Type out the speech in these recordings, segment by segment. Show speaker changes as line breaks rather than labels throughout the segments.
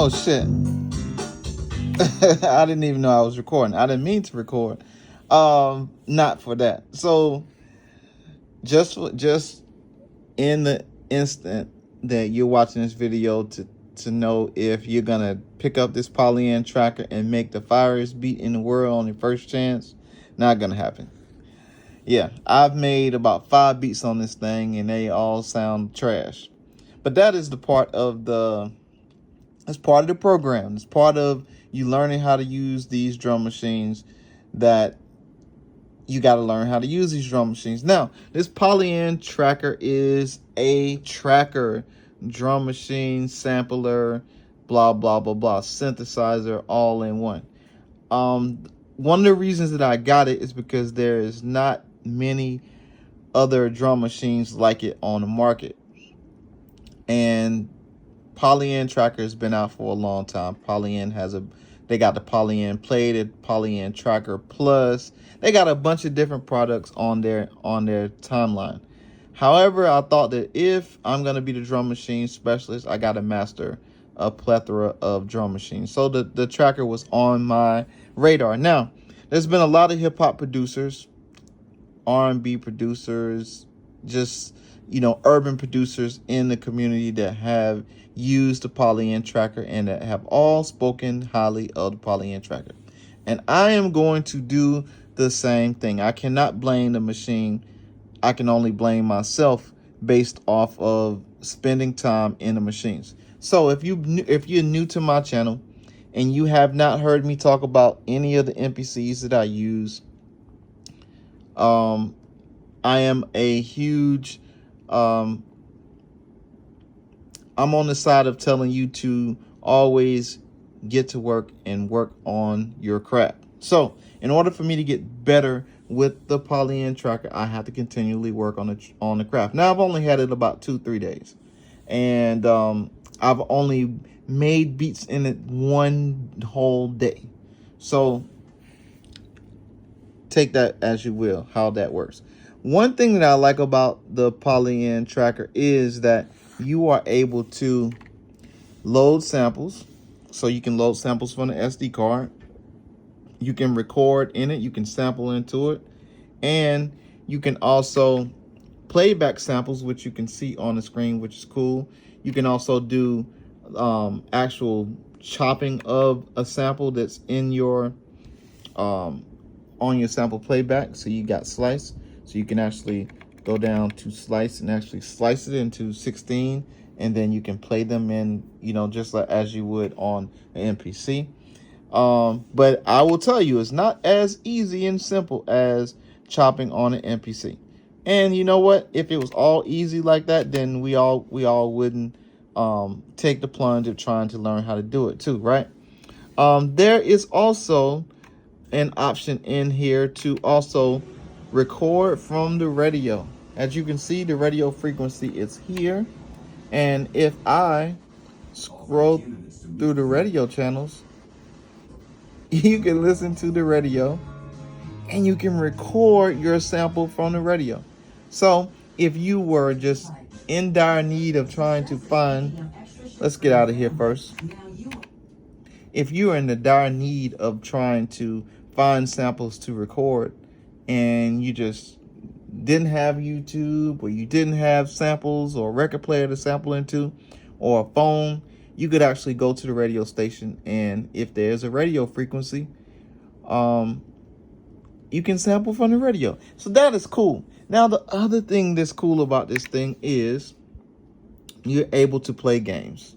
Oh shit. I didn't even know I was recording. I didn't mean to record. Not for that. So just in the instant that you're watching this video to know if you're gonna pick up this Polyend tracker and make the fires beat in the world on your first chance, not gonna happen. Yeah, I've made about 5 beats on this thing and they all sound trash. But that is the part of it's part of the program. It's part of you learning how to use these drum machines, that you got to learn how to use these drum machines. Now, this Polyend Tracker is a tracker, drum machine, sampler, blah, blah, blah, blah, synthesizer, all in one. One of the reasons that I got it is because there is not many other drum machines like it on the market. And Polyend Tracker has been out for a long time. Polyend they got the Polyend Plated, Polyend Tracker Plus. They got a bunch of different products on their timeline. However, I thought that if I'm gonna be the drum machine specialist, I gotta master a plethora of drum machines. So the tracker was on my radar. Now, there's been a lot of hip hop producers, R&B producers, just, you know, urban producers in the community that have used the Polyend Tracker and that have all spoken highly of the Polyend Tracker. And I am going to do the same thing. I cannot blame the machine. I can only blame myself based off of spending time in the machines. So if you're new to my channel and you have not heard me talk about any of the MPCs that I use, I am a huge I'm on the side of telling you to always get to work and work on your craft. So in order for me to get better with the Polyend Tracker, I have to continually work on the craft. Now, I've only had it about 2-3 days, and I've only made beats in it one whole day. So take that as you will, how that works. One thing that I like about the Polyend Tracker is that you are able to load samples. So you can load samples from the SD card. You can record in it. You can sample into it. And you can also playback samples, which you can see on the screen, which is cool. You can also do actual chopping of a sample that's in your on your sample playback. So you got slice. So you can actually go down to slice and actually slice it into 16, and then you can play them in, you know, just like as you would on an MPC. But I will tell you, it's not as easy and simple as chopping on an MPC. And you know what? If it was all easy like that, then we all wouldn't take the plunge of trying to learn how to do it too, right? There is also an option in here to also record from the radio. As you can see, the radio frequency is here, and if I scroll through the radio channels, you can listen to the radio and you can record your sample from the radio. So if you were just in dire need of trying to find, let's get out of here first. If you are in the dire need of trying to find samples to record, and you just didn't have YouTube, or you didn't have samples or a record player to sample into, or a phone, you could actually go to the radio station, and if there's a radio frequency, you can sample from the radio. So that is cool. Now, the other thing that's cool about this thing is you're able to play games.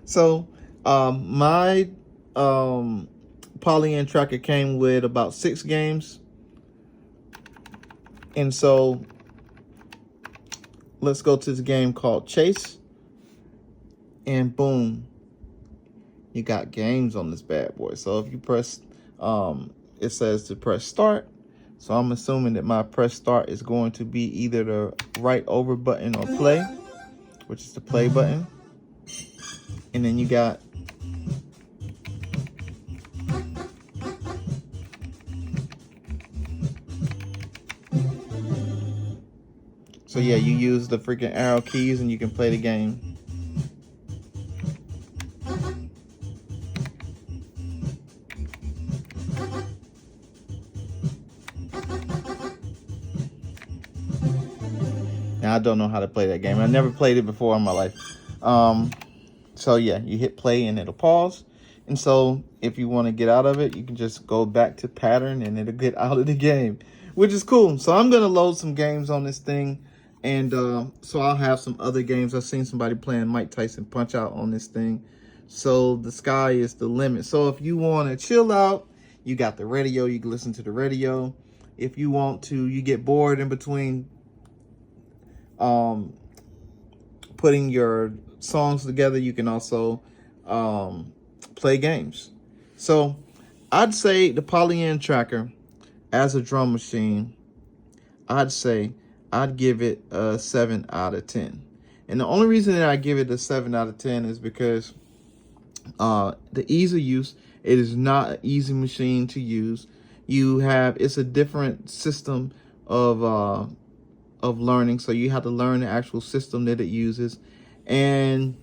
So my Polyend Tracker came with about 6 games. And so let's go to this game called Chase. And boom, you got games on this bad boy. So if you press, it says to press start. So I'm assuming that my press start is going to be either the right over button or play, which is the play button. And then you got so yeah, you use the freaking arrow keys and you can play the game. I don't know how to play that game. I never played it before in my life. So yeah, you hit play and it'll pause. And so if you want to get out of it, you can just go back to pattern and it'll get out of the game, which is cool. So I'm going to load some games on this thing. And so I'll have some other games. I've seen somebody playing Mike Tyson Punch Out on this thing. So the sky is the limit. So if you want to chill out, you got the radio. You can listen to the radio. If you want to, you get bored in between putting your songs together, you can also play games. So I'd say the Polyend Tracker as a drum machine, I'd give it a 7 out of 10. And the only reason that I give it a 7 out of 10 is because the ease of use. It is not an easy machine to use. It's a different system of learning, so you have to learn the actual system that it uses. And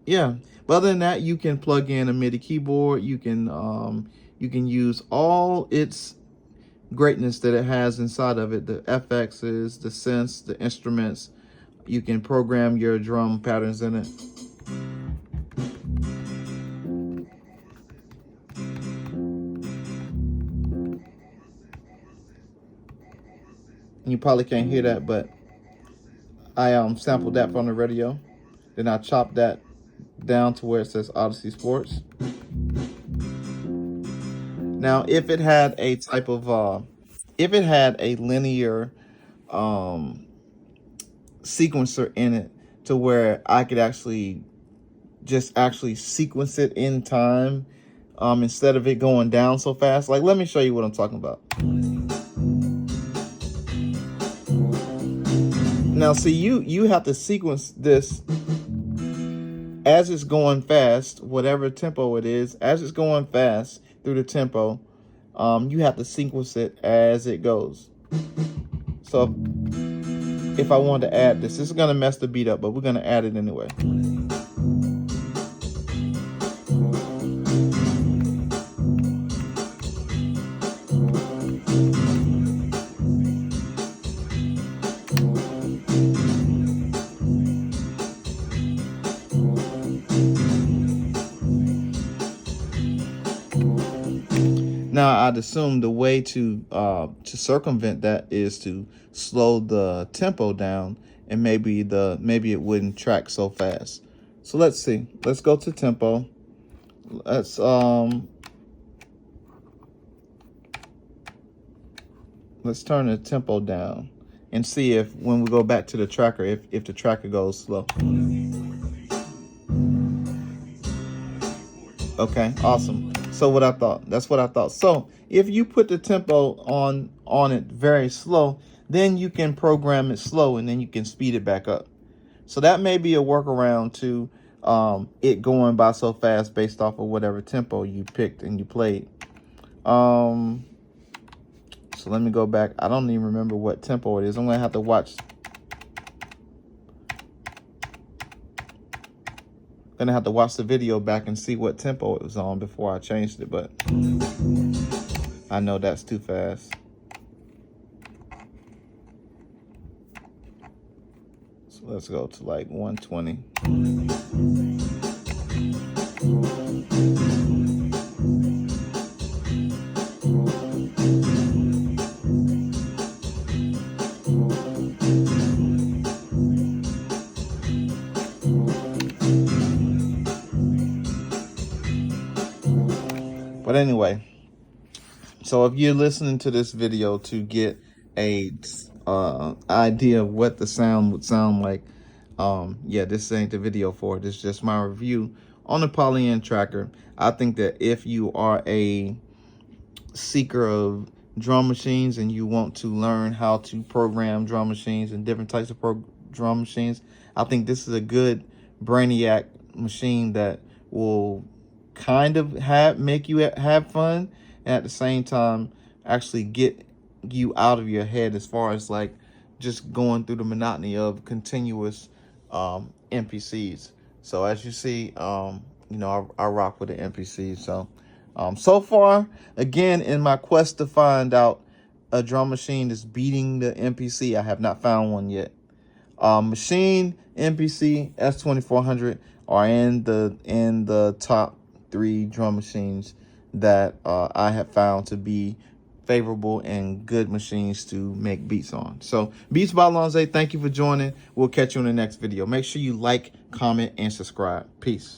yeah, but other than that, you can plug in a MIDI keyboard. You can use all its greatness that it has inside of it, the FXs, the synths, the instruments. You can program your drum patterns in it. You probably can't hear that, but I sampled that from the radio. Then I chopped that down to where it says Odyssey Sports. Now, if it had a type of, if it had a linear sequencer in it to where I could actually sequence it in time instead of it going down so fast. Like, let me show you what I'm talking about. Now, see, you have to sequence this as it's going fast, whatever tempo it is, as it's going fast through the tempo, you have to sequence it as it goes. So if I wanted to add this is going to mess the beat up, but we're going to add it anyway. Now, I'd assume the way to circumvent that is to slow the tempo down, and maybe it wouldn't track so fast. So let's see. Let's go to tempo. Let's turn the tempo down and see if when we go back to the tracker, if the tracker goes slow. Okay, awesome. So that's what I thought. So if you put the tempo on it very slow, then you can program it slow and then you can speed it back up. So that may be a workaround to it going by so fast based off of whatever tempo you picked and you played. So let me go back. I don't even remember what tempo it is. I'm gonna have to watch. Gonna have to watch the video back and see what tempo it was on before I changed it, but I know that's too fast. So let's go to like 120. But anyway, so if you're listening to this video to get a idea of what the sound would sound like, yeah, this ain't the video for it. This is just my review on the Polyend Tracker. I think that if you are a seeker of drum machines and you want to learn how to program drum machines and different types of drum machines, I think this is a good brainiac machine that will kind of make you have fun and at the same time actually get you out of your head as far as like just going through the monotony of continuous MPCs. So as you see, you know, I rock with the MPCs. So so far, again, in my quest to find out a drum machine that's beating the MPC. I have not found one yet. Machine, MPC, S2400 are in the top 3 drum machines that I have found to be favorable and good machines to make beats on. So Beats by Lonze, thank you for joining. We'll catch you in the next video. Make sure you like, comment, and subscribe. Peace.